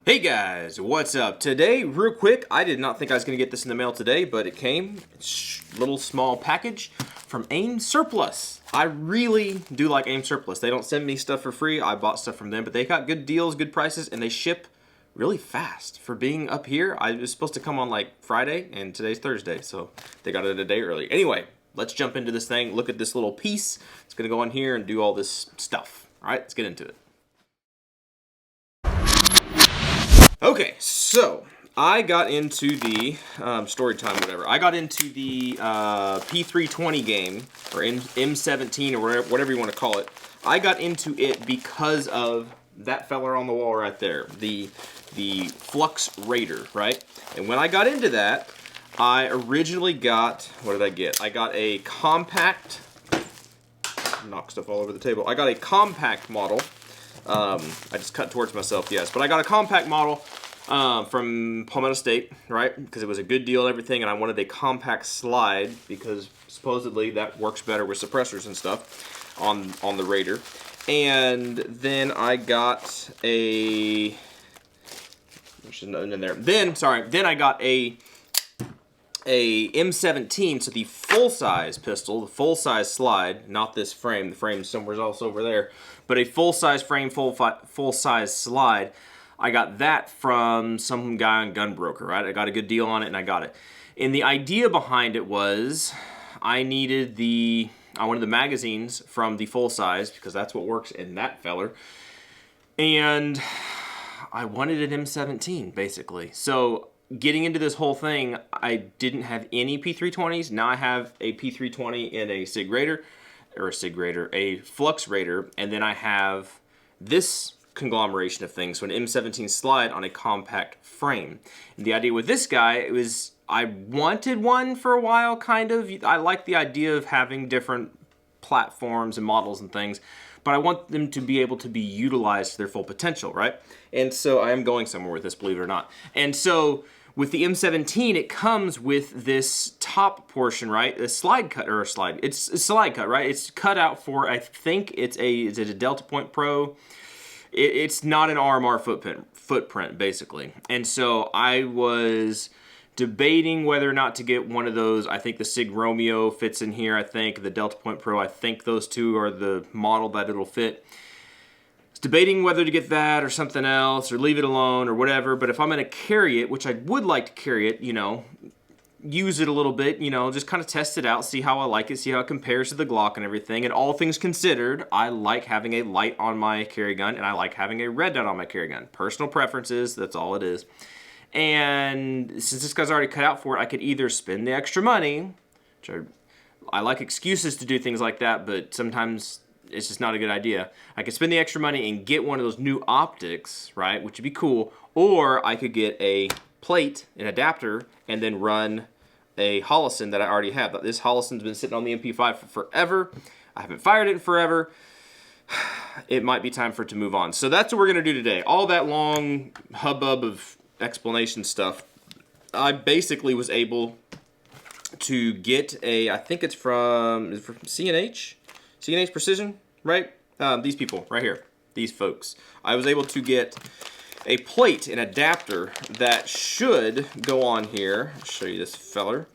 Hey guys, what's up? Today, real quick, I did not think I was going to get this in the mail today, but it came. It's a little small package from AIM Surplus. I really do like AIM Surplus. They don't send me stuff for free. I bought stuff from them, but they got good deals, good prices, and they ship really fast. For being up here, I was supposed to come on like Friday, and today's Thursday, so they got it a day early. Anyway, let's jump into this thing, look at this little piece. It's going to go on here and do all this stuff. All right, let's get into it. Okay, so I got into the story time, whatever. I got into the P320 game, or M17, or whatever you want to call it. I got into it because of that fella on the wall right there, the Flux Raider, right? And when I got into that, I originally got, what did I get? I got a compact, knock stuff all over the table. I got a compact model. I just cut towards myself, yes. But I got a compact model from Palmetto State, right? Because it was a good deal and everything, and I wanted a compact slide because supposedly that works better with suppressors and stuff on the Raider. And then I got a... in there. Then I got a M17, so the full-size pistol, the full-size slide, not this frame. The frame's somewhere else over there, but a full-size frame, full-size slide. I got that from some guy on Gunbroker, right? I got a good deal on it, and I got it. And the idea behind it was I wanted the magazines from the full-size, because that's what works in that feller. And I wanted an M17, basically. So getting into this whole thing, I didn't have any P320s. Now I have a P320 and a Sig Raider, a Flux Raider, and then I have this conglomeration of things, so an M17 slide on a compact frame. And the idea with this guy was I wanted one for a while, kind of. I like the idea of having different platforms and models and things, but I want them to be able to be utilized to their full potential, right? And so I am going somewhere with this, believe it or not. And so with the M17, it comes with this top portion, right? A slide cut, or a slide. It's a slide cut, right? It's cut out for, I think is it a Delta Point Pro? It's not an RMR footprint, basically. And so I was debating whether or not to get one of those. I think the Sig Romeo fits in here. I think the Delta Point Pro, I think those two are the model that it'll fit. I was debating whether to get that or something else or leave it alone or whatever. But if I'm going to carry it, which I would like to carry it, you know, use it a little bit, you know, just kind of test it out, see how I like it, see how it compares to the Glock and everything. And all things considered, I like having a light on my carry gun, and I like having a red dot on my carry gun. Personal preferences, that's all it is. And since this guy's already cut out for it, I could either spend the extra money, which I like excuses to do things like that, but sometimes it's just not a good idea. I could spend the extra money and get one of those new optics, right, which would be cool, or I could get a plate, an adapter, and then run a Holosun that I already have. This Holosun's been sitting on the MP5 for forever. I haven't fired it in forever. It might be time for it to move on. So that's what we're going to do today. All that long hubbub of explanation stuff, I basically was able to get a, I think it's from C&H Precision, right? These people right here, these folks. I was able to get a plate, an adapter that should go on here. I'll show you this feller.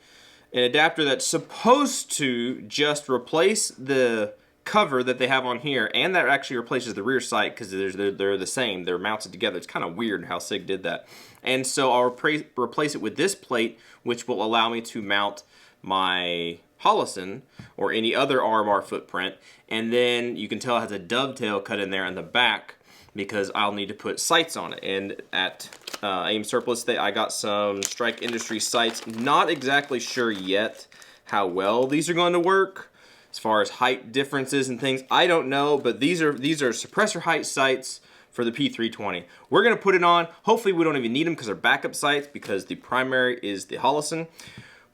An adapter that's supposed to just replace the cover that they have on here, and that actually replaces the rear sight because they're the same. They're mounted together. It's kind of weird how Sig did that. And so I'll replace it with this plate, which will allow me to mount my Holosun or any other RMR footprint. And then you can tell it has a dovetail cut in there in the back, because I'll need to put sights on it. And at AIM Surplus, I got some Strike Industry sights. Not exactly sure yet how well these are going to work as far as height differences and things. I don't know, but these are suppressor height sights for the P320. We're going to put it on. Hopefully we don't even need them because they're backup sights, because the primary is the Holosun.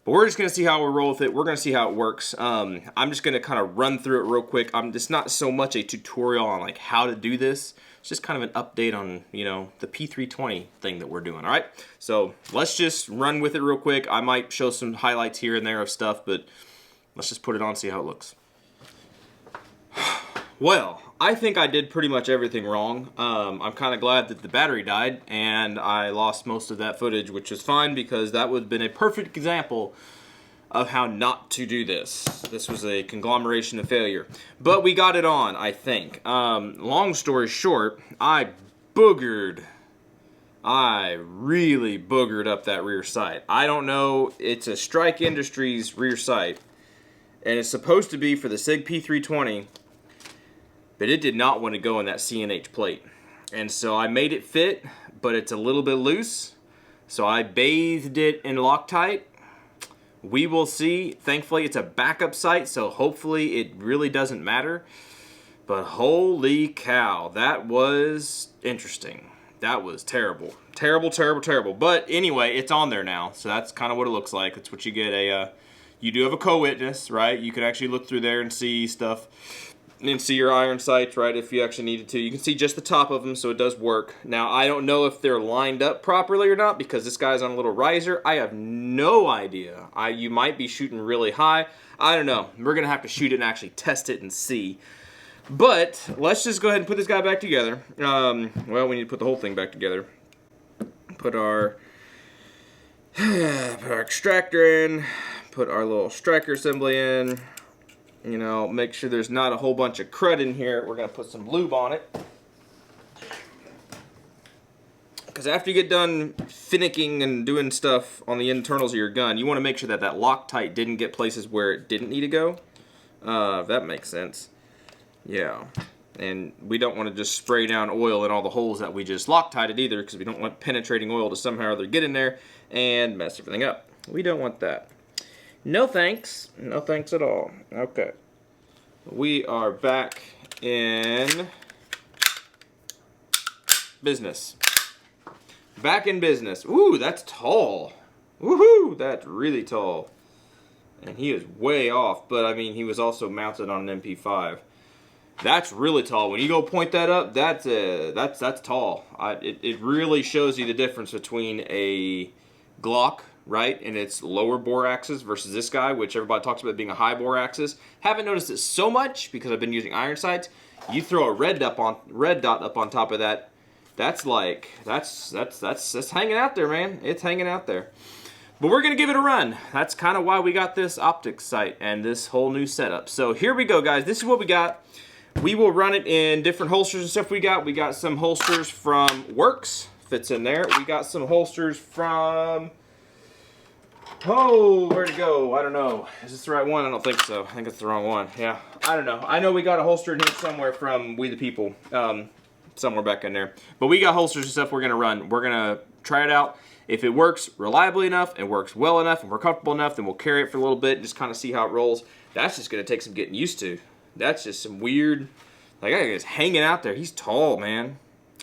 But we're just going to see how we roll with it. We're going to see how it works. I'm just going to kind of run through it real quick. It's not so much a tutorial on like how to do this. It's just kind of an update on, you know, the P320 thing that we're doing, all right? So let's just run with it real quick. I might show some highlights here and there of stuff, but let's just put it on and see how it looks. Well, I think I did pretty much everything wrong. I'm kind of glad that the battery died and I lost most of that footage, which is fine because that would have been a perfect example of how not to do this. This was a conglomeration of failure. But we got it on, I think. Long story short, I really boogered up that rear sight. I don't know, it's a Strike Industries rear sight, and it's supposed to be for the Sig P320, but it did not want to go in that CNH plate. And so I made it fit, but it's a little bit loose, so I bathed it in Loctite. We will see. Thankfully, it's a backup sight, so hopefully it really doesn't matter. But holy cow, that was interesting. That was terrible. Terrible, terrible, terrible. But anyway, it's on there now, so that's kind of what it looks like. That's what you get. You do have a co-witness, right? You can actually look through there and see stuff and see your iron sights, right, if you actually needed to. You can see just the top of them, so it does work. Now, I don't know if they're lined up properly or not because this guy's on a little riser. I have no idea. You might be shooting really high. I don't know. We're going to have to shoot it and actually test it and see. But let's just go ahead and put this guy back together. Well, we need to put the whole thing back together. Put our extractor in. Put our little striker assembly in. You know, make sure there's not a whole bunch of crud in here. We're going to put some lube on it. Because after you get done finicking and doing stuff on the internals of your gun, you want to make sure that that Loctite didn't get places where it didn't need to go. If that makes sense. Yeah. And we don't want to just spray down oil in all the holes that we just Loctited either, because we don't want penetrating oil to somehow or other get in there and mess everything up. We don't want that. No thanks. No thanks at all. Okay. We are back in business. Back in business. Ooh, that's tall. Woohoo! That's really tall. And he is way off, but I mean, he was also mounted on an MP5. That's really tall. When you go point that up, that's tall. It really shows you the difference between a Glock, right, and its lower bore axis versus this guy, which everybody talks about being a high bore axis. Haven't noticed it so much because I've been using iron sights. You throw a red dot up on top of that. That's like that's hanging out there, man. It's hanging out there. But we're gonna give it a run. That's kind of why we got this Optic sight and this whole new setup. So here we go, guys. This is what we got. We will run it in different holsters and stuff we got. We got some holsters from Works, fits in there. We got some holsters from, oh, where'd it go? I don't know. Is this the right one? I don't think so. I think it's the wrong one. Yeah, I don't know. I know we got a holster in here somewhere from We the People, somewhere back in there. But we got holsters and stuff we're gonna run. We're gonna try it out. If it works reliably enough, and works well enough, and we're comfortable enough, then we'll carry it for a little bit and just kind of see how it rolls. That's just gonna take some getting used to. That's just some weird, like, that guy's hanging out there. He's tall, man.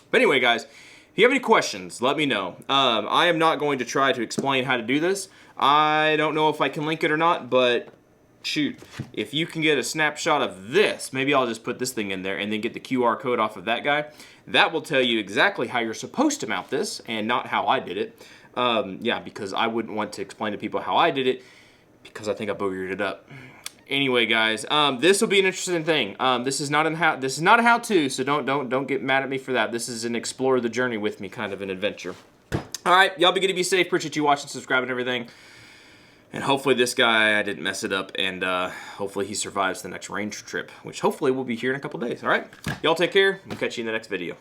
But anyway, guys, if you have any questions, let me know. I am not going to try to explain how to do this. I don't know if I can link it or not, but shoot, if you can get a snapshot of this, maybe I'll just put this thing in there and then get the QR code off of that guy. That will tell you exactly how you're supposed to mount this and not how I did it. Yeah, because I wouldn't want to explain to people how I did it because I think I boogered it up. Anyway, guys, this will be an interesting thing. This is not a how-to, so don't get mad at me for that. This is an explore the journey with me kind of an adventure. All right, y'all be good to be safe. Appreciate you watching, subscribing, and everything. And hopefully this guy, I didn't mess it up, and hopefully he survives the next range trip, which hopefully will be here in a couple days. All right, y'all take care. We'll catch you in the next video.